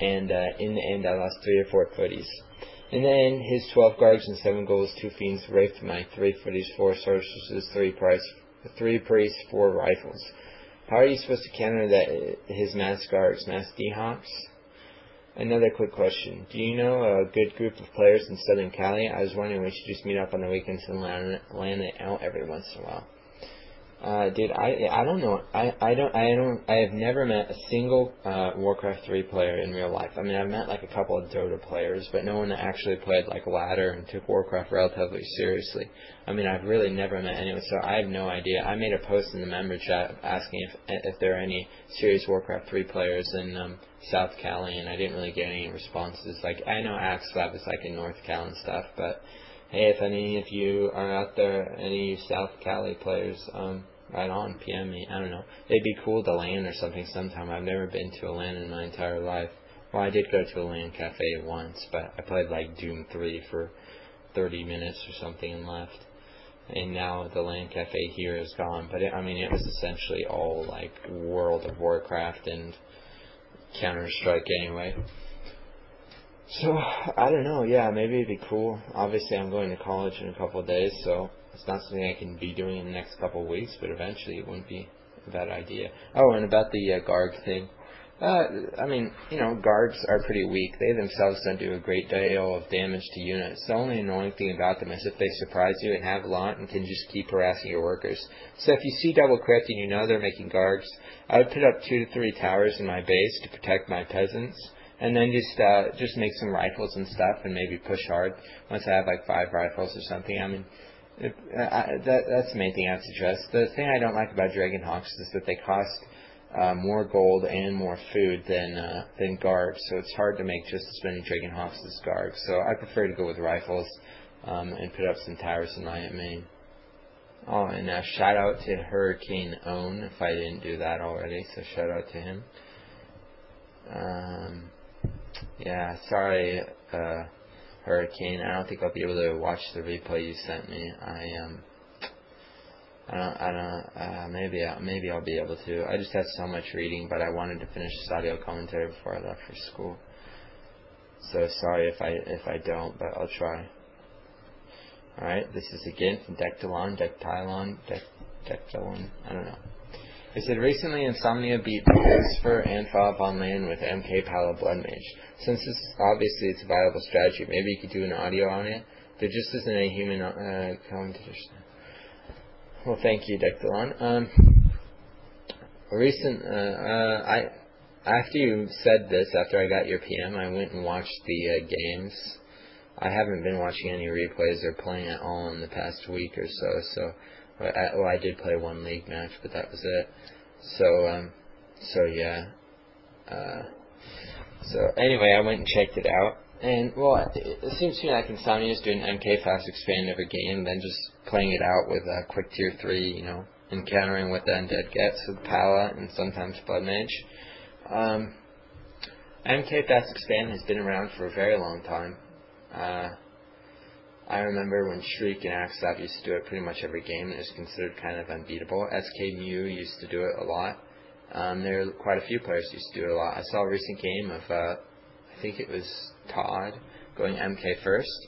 and in the end I lost 3 or 4 footies. In the end, his 12 guards and 7 goals, 2 fiends raped my 3 footies, 4 sorceresses, 3 priests, 4 rifles. How are you supposed to counter that? His mass guards, mass D-hops? Another quick question. Do you know a good group of players in Southern Cali? I was wondering we should just meet up on the weekends and land it out every once in a while. Dude, I don't know. I have never met a single Warcraft 3 player in real life. I mean, I've met like a couple of Dota players, but no one that actually played like ladder and took Warcraft relatively seriously. I mean, I've really never met anyone, so I have no idea. I made a post in the member chat asking if there are any serious Warcraft 3 players in South Cali, and I didn't really get any responses. Like, I know Axslav is like in North Cal and stuff, but hey, if any of you are out there, any South Cali players, right on, PM me. I don't know. It'd be cool to LAN or something sometime. I've never been to a LAN in my entire life. Well, I did go to a LAN cafe once, but I played like Doom 3 for 30 minutes or something and left. And now the LAN cafe here is gone. But it was essentially all like World of Warcraft and Counter-Strike anyway. So, I don't know, yeah, maybe it'd be cool. Obviously, I'm going to college in a couple of days, so it's not something I can be doing in the next couple of weeks, but eventually it wouldn't be a bad idea. Oh, and about the guard thing. Guards are pretty weak. They themselves don't do a great deal of damage to units. The only annoying thing about them is if they surprise you and have a lot and can just keep harassing your workers. So if you see double crit and you know they're making guards, I would put up 2 to 3 towers in my base to protect my peasants. And then just make some rifles and stuff and maybe push hard once I have like 5 rifles or something. I mean, that's the main thing I have to address. The thing I don't like about Dragon Hawks is that they cost more gold and more food than guards. So it's hard to make just as many Dragon Hawks as guards. So I prefer to go with rifles and put up some towers in my main. Oh, and shout out to Hurricane Own if I didn't do that already. So shout out to him. Yeah, sorry, Hurricane. I don't think I'll be able to watch the replay you sent me. Maybe I'll be able to. I just had so much reading, but I wanted to finish this audio commentary before I left for school. So sorry if I don't, but I'll try. Alright, this is again from Dectalon, I don't know. It said, recently Insomnia beat Lucifer and Fob on land with MK Pala Blood Mage. Since this is obviously it's a viable strategy, maybe you could do an audio on it. There just isn't a human commentators. Well, thank you, Dectalon. After you said this, after I got your PM, I went and watched the games. I haven't been watching any replays or playing at all in the past week or so. I did play 1 league match, but that was it. So anyway, I went and checked it out. And, well, it seems to me like Insomnia is doing MK fast expand every game, then just playing it out with quick tier 3, encountering what the undead gets with Pala and sometimes Blood Mage. MK fast expand has been around for a very long time. I remember when Shriek and Axslav used to do it pretty much every game, and it was considered kind of unbeatable. Miou used to do it a lot. There were quite a few players who used to do it a lot. I saw a recent game of, I think it was Todd, going MK first.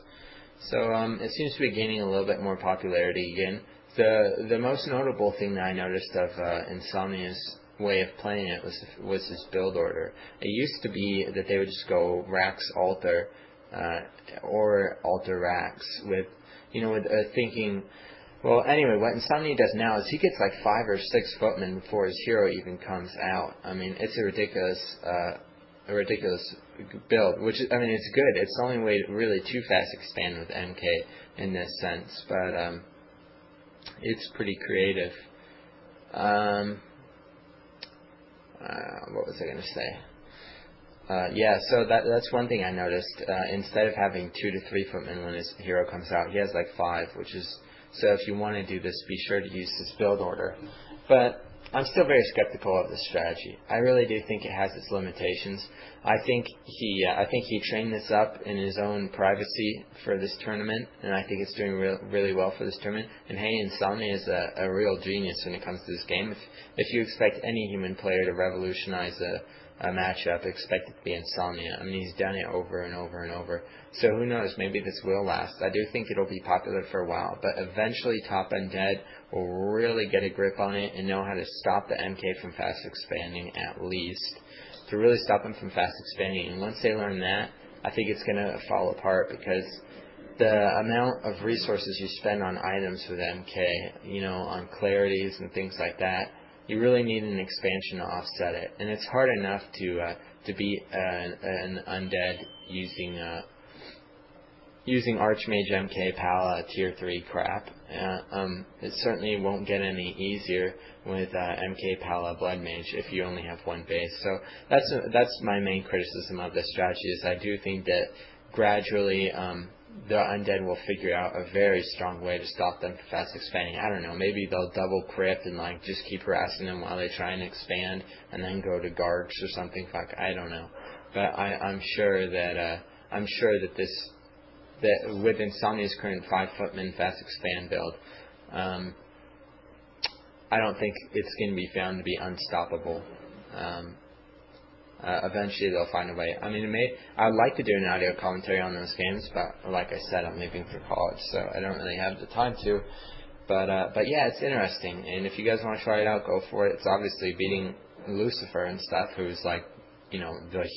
So it seems to be gaining a little bit more popularity again. The most notable thing that I noticed of Insomnia's way of playing it was his build order. It used to be that they would just go Rax Altar, or Altar Rax with thinking, well, anyway, what Insomnia does now is he gets like 5 or 6 footmen before his hero even comes out. I mean, it's a ridiculous build, which, I mean, it's good. It's the only way to really too fast expand with MK in this sense, but it's pretty creative. What was I going to say? So that's one thing I noticed. Instead of having 2 to 3 footmen when his hero comes out, he has like 5, which is, so if you want to do this, be sure to use this build order. But I'm still very skeptical of this strategy. I really do think it has its limitations. I think he trained this up in his own privacy for this tournament, and I think it's doing really well for this tournament. And hey, Insomnia is a real genius when it comes to this game. If you expect any human player to revolutionize matchup, expect it to be Insomnia. I mean, he's done it over and over and over. So who knows, maybe this will last. I do think it'll be popular for a while, but eventually Top Undead will really get a grip on it and know how to stop the MK from fast expanding, at least. To really stop them from fast expanding. And once they learn that, I think it's going to fall apart, because the amount of resources you spend on items with MK, on clarities and things like that, you really need an expansion to offset it. And it's hard enough to beat an undead using Archmage MK Pala tier 3 crap. It certainly won't get any easier with MK Pala Blood Mage if you only have one base. So that's my main criticism of this strategy, is I do think that gradually the undead will figure out a very strong way to stop them from fast expanding. I don't know, maybe they'll double crypt and just keep harassing them while they try and expand, and then go to Gargs or something. Fuck, I don't know. But I'm sure that with Insomnia's current 5-footman fast expand build, I don't think it's going to be found to be unstoppable. Eventually they'll find a way. I mean, I'd like to do an audio commentary on those games, but like I said, I'm leaving for college, so I don't really have the time to. But yeah, it's interesting, and if you guys want to try it out, go for it. It's obviously beating Lucifer and stuff, who's the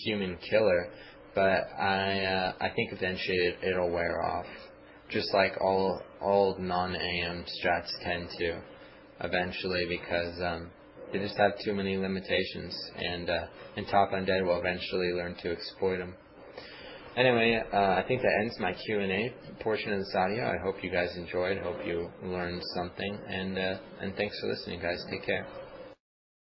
human killer. But I think eventually it'll wear off, just like all non-AM strats tend to eventually, because they just have too many limitations, and Top Undead will eventually learn to exploit them. Anyway, I think that ends my Q&A portion of this audio. I hope you guys enjoyed. Hope you learned something, and thanks for listening, guys. Take care.